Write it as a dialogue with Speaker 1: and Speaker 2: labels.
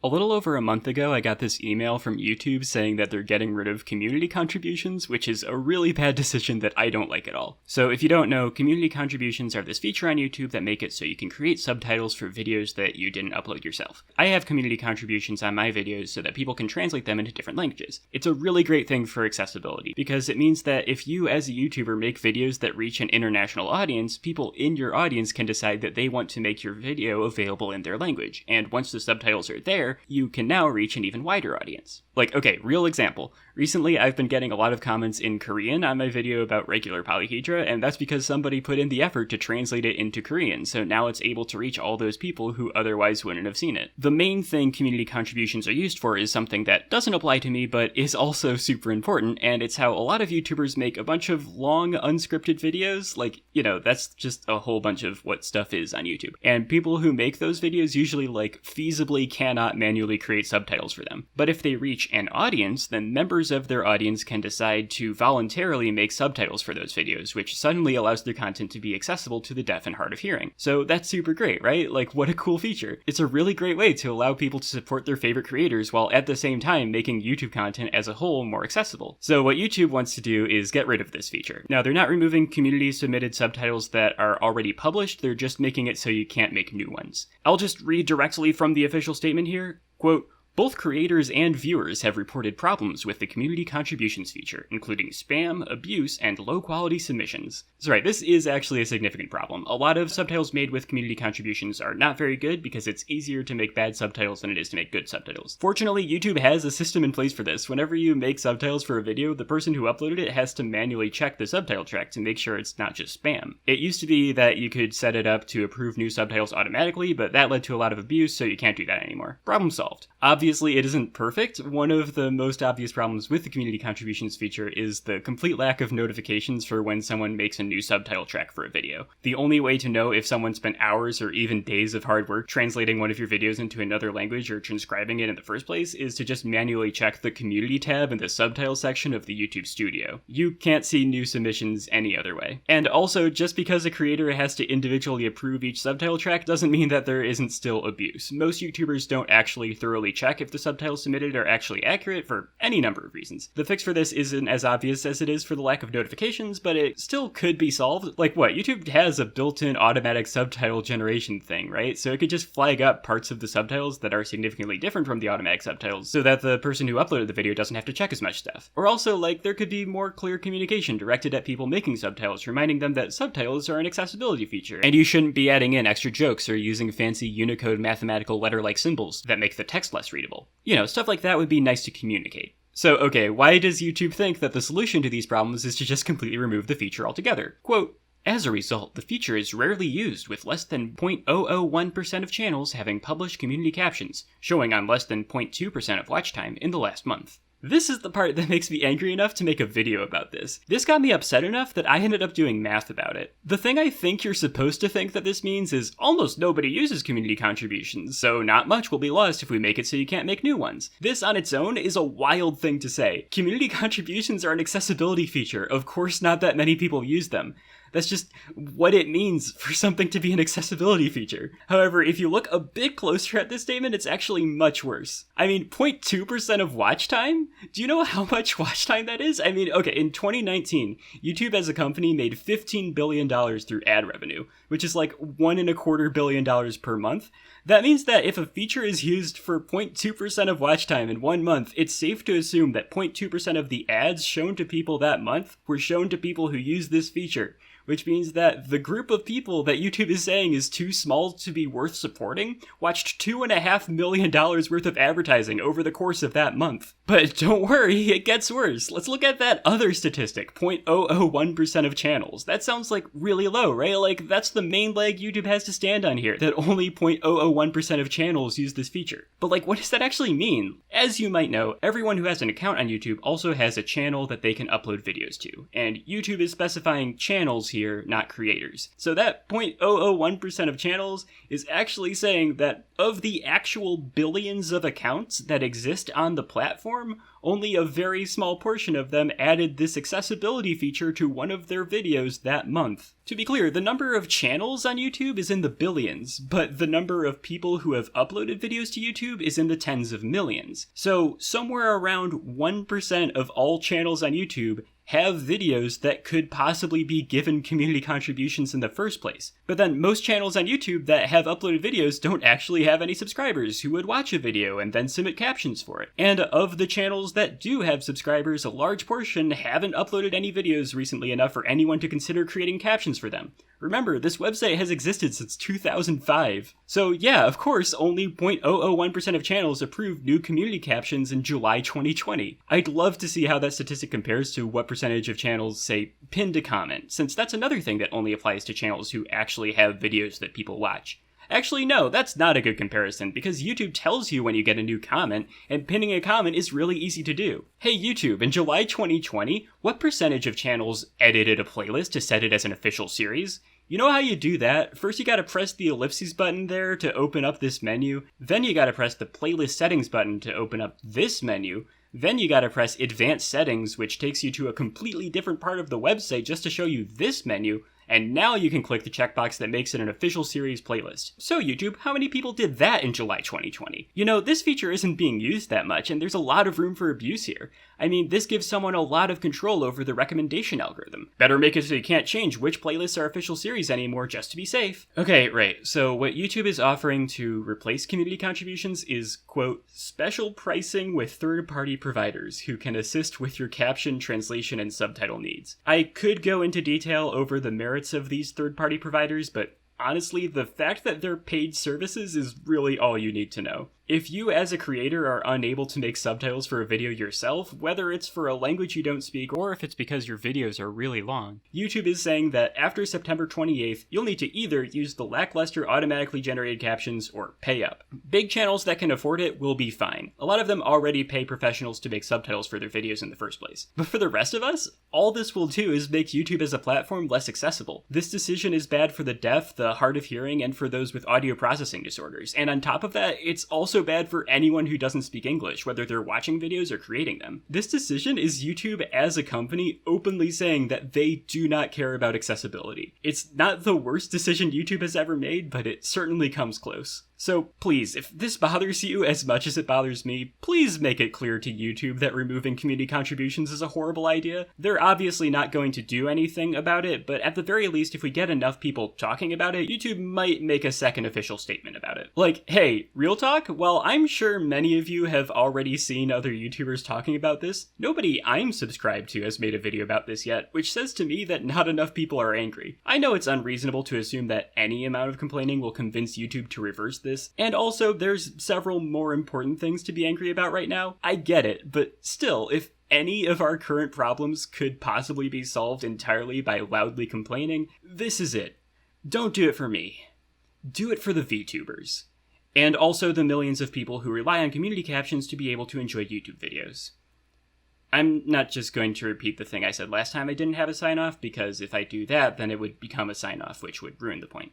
Speaker 1: A little over a month ago, I got this email from YouTube saying that they're getting rid of community contributions, which is a really bad decision that I don't like at all. So if you don't know, community contributions are this feature on YouTube that make it so you can create subtitles for videos that you didn't upload yourself. I have community contributions on my videos so that people can translate them into different languages. It's a really great thing for accessibility, because it means that if you as a YouTuber make videos that reach an international audience, people in your audience can decide that they want to make your video available in their language, and once the subtitles are there, you can now reach an even wider audience. Like, okay, real example. Recently, I've been getting a lot of comments in Korean on my video about regular polyhedra, and that's because somebody put in the effort to translate it into Korean, so now it's able to reach all those people who otherwise wouldn't have seen it. The main thing community contributions are used for is something that doesn't apply to me, but is also super important, and it's how a lot of YouTubers make a bunch of long, unscripted videos. Like, that's just a whole bunch of what stuff is on YouTube. And people who make those videos usually, feasibly cannot manually create subtitles for them. But if they reach an audience, then members of their audience can decide to voluntarily make subtitles for those videos, which suddenly allows their content to be accessible to the deaf and hard of hearing. So that's super great, right? What a cool feature. It's a really great way to allow people to support their favorite creators while at the same time making YouTube content as a whole more accessible. So what YouTube wants to do is get rid of this feature. Now, they're not removing community-submitted subtitles that are already published, they're just making it so you can't make new ones. I'll just read directly from the official statement here. Quote, "Both creators and viewers have reported problems with the community contributions feature, including spam, abuse, and low-quality submissions." So right, this is actually a significant problem. A lot of subtitles made with community contributions are not very good because it's easier to make bad subtitles than it is to make good subtitles. Fortunately, YouTube has a system in place for this. Whenever you make subtitles for a video, the person who uploaded it has to manually check the subtitle track to make sure it's not just spam. It used to be that you could set it up to approve new subtitles automatically, but that led to a lot of abuse, so you can't do that anymore. Problem solved. Obviously, it isn't perfect. One of the most obvious problems with the community contributions feature is the complete lack of notifications for when someone makes a new subtitle track for a video. The only way to know if someone spent hours or even days of hard work translating one of your videos into another language or transcribing it in the first place is to just manually check the community tab in the subtitle section of the YouTube studio. You can't see new submissions any other way. And also, just because a creator has to individually approve each subtitle track doesn't mean that there isn't still abuse. Most YouTubers don't actually thoroughly check if the subtitles submitted are actually accurate for any number of reasons. The fix for this isn't as obvious as it is for the lack of notifications, but it still could be solved. YouTube has a built-in automatic subtitle generation thing, right? So it could just flag up parts of the subtitles that are significantly different from the automatic subtitles so that the person who uploaded the video doesn't have to check as much stuff. Or also, there could be more clear communication directed at people making subtitles, reminding them that subtitles are an accessibility feature, and you shouldn't be adding in extra jokes or using fancy Unicode mathematical letter-like symbols that make the text less readable. Stuff like that would be nice to communicate. So, okay, why does YouTube think that the solution to these problems is to just completely remove the feature altogether? Quote, "As a result, the feature is rarely used, with less than 0.001% of channels having published community captions, showing on less than 0.2% of watch time in the last month." This is the part that makes me angry enough to make a video about this. This got me upset enough that I ended up doing math about it. The thing I think you're supposed to think that this means is almost nobody uses community contributions, so not much will be lost if we make it so you can't make new ones. This on its own is a wild thing to say. Community contributions are an accessibility feature. Of course not that many people use them. That's just what it means for something to be an accessibility feature. However, if you look a bit closer at this statement, it's actually much worse. 0.2% of watch time? Do you know how much watch time that is? Okay, in 2019, YouTube as a company made $15 billion through ad revenue, which is $1.25 billion per month. That means that if a feature is used for 0.2% of watch time in 1 month, it's safe to assume that 0.2% of the ads shown to people that month were shown to people who use this feature, which means that the group of people that YouTube is saying is too small to be worth supporting watched $2.5 million worth of advertising over the course of that month. But don't worry, it gets worse. Let's look at that other statistic, 0.001% of channels. That sounds really low, right? That's the main leg YouTube has to stand on here, that only 0.001% of channels use this feature. But what does that actually mean? As you might know, everyone who has an account on YouTube also has a channel that they can upload videos to, and YouTube is specifying channels here here, not creators. So that 0.001% of channels is actually saying that of the actual billions of accounts that exist on the platform, only a very small portion of them added this accessibility feature to one of their videos that month. To be clear, the number of channels on YouTube is in the billions, but the number of people who have uploaded videos to YouTube is in the tens of millions. So somewhere around 1% of all channels on YouTube have videos that could possibly be given community contributions in the first place. But then most channels on YouTube that have uploaded videos don't actually have any subscribers who would watch a video and then submit captions for it. And of the channels that do have subscribers, a large portion haven't uploaded any videos recently enough for anyone to consider creating captions for them. Remember, this website has existed since 2005. So yeah, of course, only 0.001% of channels approved new community captions in July 2020. I'd love to see how that statistic compares to what percentage of channels, say, pinned a comment, since that's another thing that only applies to channels who actually have videos that people watch. Actually, no, that's not a good comparison, because YouTube tells you when you get a new comment, and pinning a comment is really easy to do. Hey YouTube, in July 2020, what percentage of channels edited a playlist to set it as an official series? You know how you do that? First you gotta press the ellipses button there to open up this menu, then you gotta press the playlist settings button to open up this menu, then you gotta press advanced settings, which takes you to a completely different part of the website just to show you this menu, and now you can click the checkbox that makes it an official series playlist. So YouTube, how many people did that in July 2020? You know, this feature isn't being used that much, and there's a lot of room for abuse here. I mean, this gives someone a lot of control over the recommendation algorithm. Better make it so you can't change which playlists are official series anymore just to be safe. Okay, right, so what YouTube is offering to replace community contributions is, quote, special pricing with third-party providers who can assist with your caption, translation, and subtitle needs. I could go into detail over the merits of these third-party providers, but honestly, the fact that they're paid services is really all you need to know. If you as a creator are unable to make subtitles for a video yourself, whether it's for a language you don't speak or if it's because your videos are really long, YouTube is saying that after September 28th, you'll need to either use the lackluster automatically generated captions or pay up. Big channels that can afford it will be fine. A lot of them already pay professionals to make subtitles for their videos in the first place. But for the rest of us, all this will do is make YouTube as a platform less accessible. This decision is bad for the deaf, the hard of hearing, and for those with audio processing disorders. And on top of that, it's also bad for anyone who doesn't speak English, whether they're watching videos or creating them. This decision is YouTube as a company openly saying that they do not care about accessibility. It's not the worst decision YouTube has ever made, but it certainly comes close. So please, if this bothers you as much as it bothers me, please make it clear to YouTube that removing community contributions is a horrible idea. They're obviously not going to do anything about it, but at the very least, if we get enough people talking about it, YouTube might make a second official statement about it. Like, hey, real talk? Well, I'm sure many of you have already seen other YouTubers talking about this. Nobody I'm subscribed to has made a video about this yet, which says to me that not enough people are angry. I know it's unreasonable to assume that any amount of complaining will convince YouTube to reverse this, and also there's several more important things to be angry about right now. I get it, but still, if any of our current problems could possibly be solved entirely by loudly complaining, this is it. Don't do it for me. Do it for the VTubers. And also the millions of people who rely on community captions to be able to enjoy YouTube videos. I'm not just going to repeat the thing I said last time I didn't have a sign-off, because if I do that, then it would become a sign-off, which would ruin the point.